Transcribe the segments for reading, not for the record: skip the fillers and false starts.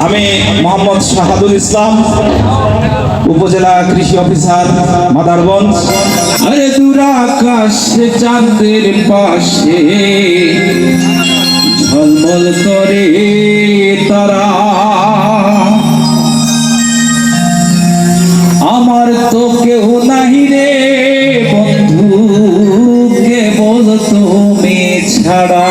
আমি মোহাম্মদ শাহাদুল ইসলাম, উপজেলা কৃষি অফিসার, মাদারগঞ্জ। আরে দূর আকাশে চাঁদের পাশে ঝলমল করে তারা, আমার তো কেউ নাহি রে বন্ধু, কেবল তুমি ছাড়া।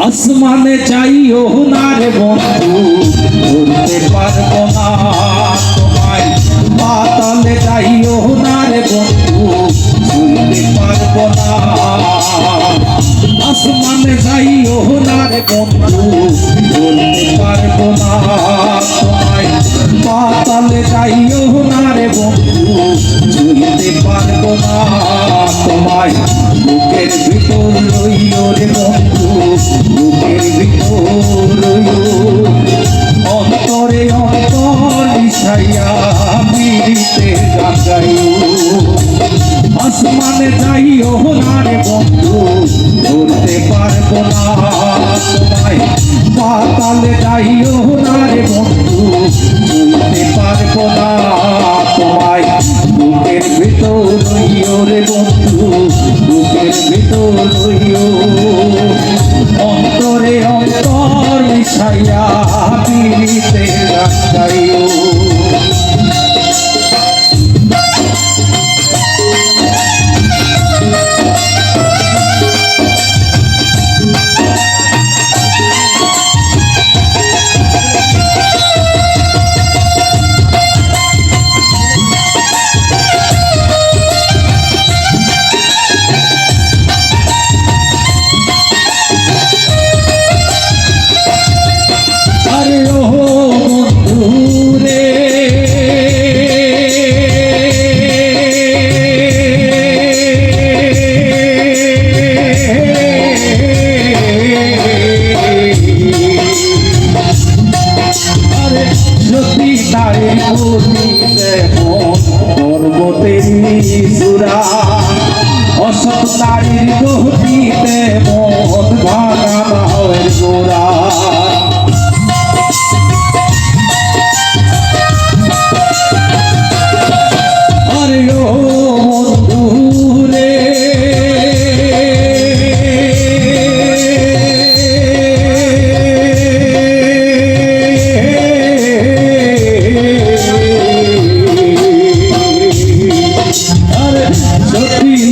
আসমানে চাইও না রে বন্ধু, ধরতে পারবো না তোমায়। পাতালে চাইও না রে বন্ধু, ধরতে পারবো না। আসমানে চাইও না রে বন্ধু, ধরতে পারবো না তোমায়। পাতালে চাইও না রে বন্ধু, ধরতে পারবো না তোমায়। বুকের ভিতর রইও রে বন্ধু, বুকের ভিতর রইও। অন্তরে অন্তর মিশাইয়া পিরিতে গান গাইও। আসমানে যাইও না রে বন্ধু, ধরতে পারবো না তোমায়। পাতালে যাইও না রে বন্ধু, ধরতে পারবো না তোমায়। বুকের ভিতর রইও রে বন্ধু, বুকের ভিতর রইও। অন্তরে অন্তর মিশাইয়া পিরিতে গান গাইও। অসৎ নারীর গতিতে মন ভাঙা নাওয়ের গোড়া। আরে ও বন্ধু রে,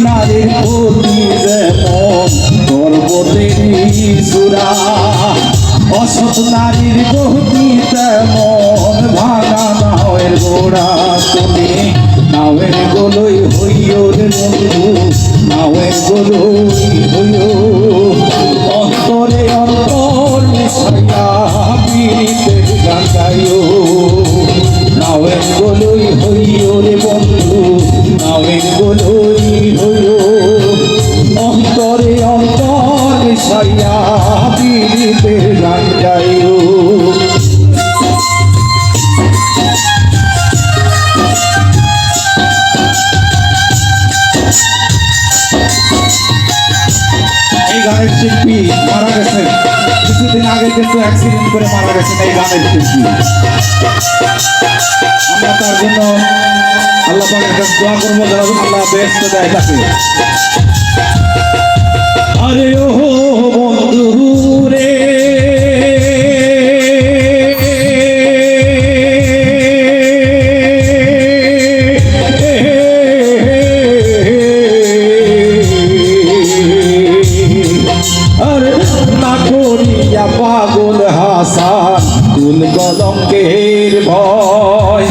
নারীর প্রতি যেমন পর্বতেরই চূড়া, অসৎ নারীর গতি তেমন ভাঙা নাওয়ের গোড়া। তুমি নাওয়ের গোলই হইও রে বন্ধু, নাওয়ের গোলই হইও। অন্তরে অন্তর মিশাইয়া পিরিতে গান গাইও। নাওয়ের গোলই হইও রে বন্ধু, নাওয়ের গোলই হইও। অন্তরে অন্তর মিশাইয়া পিরিতে গান গাইও। এই গানের শিল্পী মারা গেছেন কিছুদিন আগে, কিন্তু অ্যাক্সিডেন্ট করে মারা গেছেন এই গানের শিল্পী। আমরা তার জন্য আল্লাহ পাকের কাছে দোয়া করবো, যারা আল্লাহ বেহেশত দেয় তাকে। আরে ও বন্ধু রে, পাগল হাসান কুল কলঙ্কের ভয়,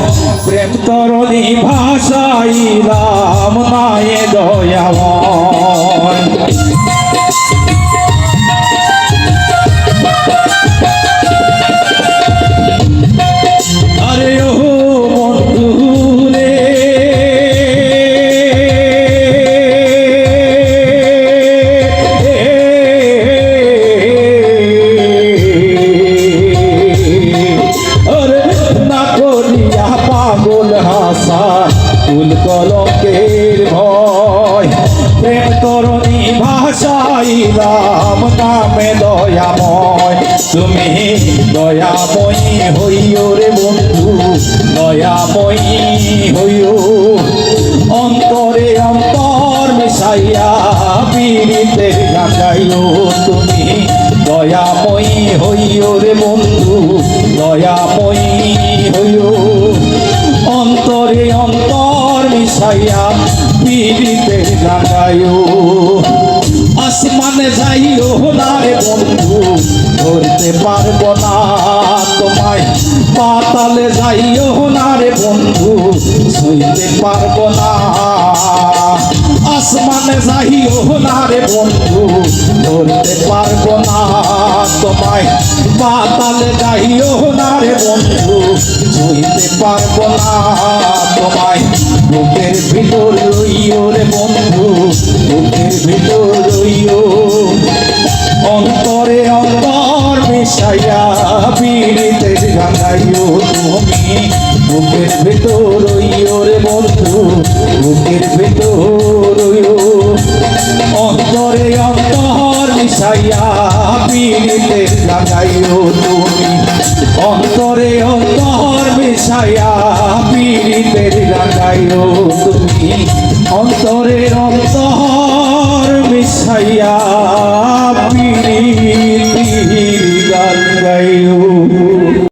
প্রেম তরণী ভাষাইলাম নায়ে দয়াময়। আরে ও বন্ধু রে, নয়। তুমি দয়াময়ী হইও রে বন্ধু, দয়াময়ী হইও। অন্তরে অন্তর মিশাইয়া পীড়িতের গান গাইও। তুমি দয়াময়ী হইও রে বন্ধু, দয়াময়ী হইও। অন্তরে অন্তর মিশাইয়া পীড়িতের গান গাইও। আসমানে যাইও না রে বন্ধু, ধরতে পারবো না তোমায়। পাতালে যাইও না রে বন্ধু, ছুঁইতে পারবো না। আসমানে যাইও না রে বন্ধু, ধরতে পারবো না তোমায়। পাতালে যাইও না রে বন্ধু, ছুঁইতে পারবো না তোমায়। বুকের ভিতর রইও রে বন্ধু, বুকের ভিতর রইও। অন্তরে অন্তর মিশাইয়া পীড়িতের গান গাইও। তুমি বুকের ভিতর রইও রে বন্ধু, বুকের ভিতর রইও। অন্তরে অন্তর মিশাইয়া পীড়িতের গান গাইও। তুমি অন্তরে অন্তর মিশাইয়া পীড়িতের গান গাইও। তুমি অন্তরে অন্তর মিশাইয়া পীড়িতের গান গাইও।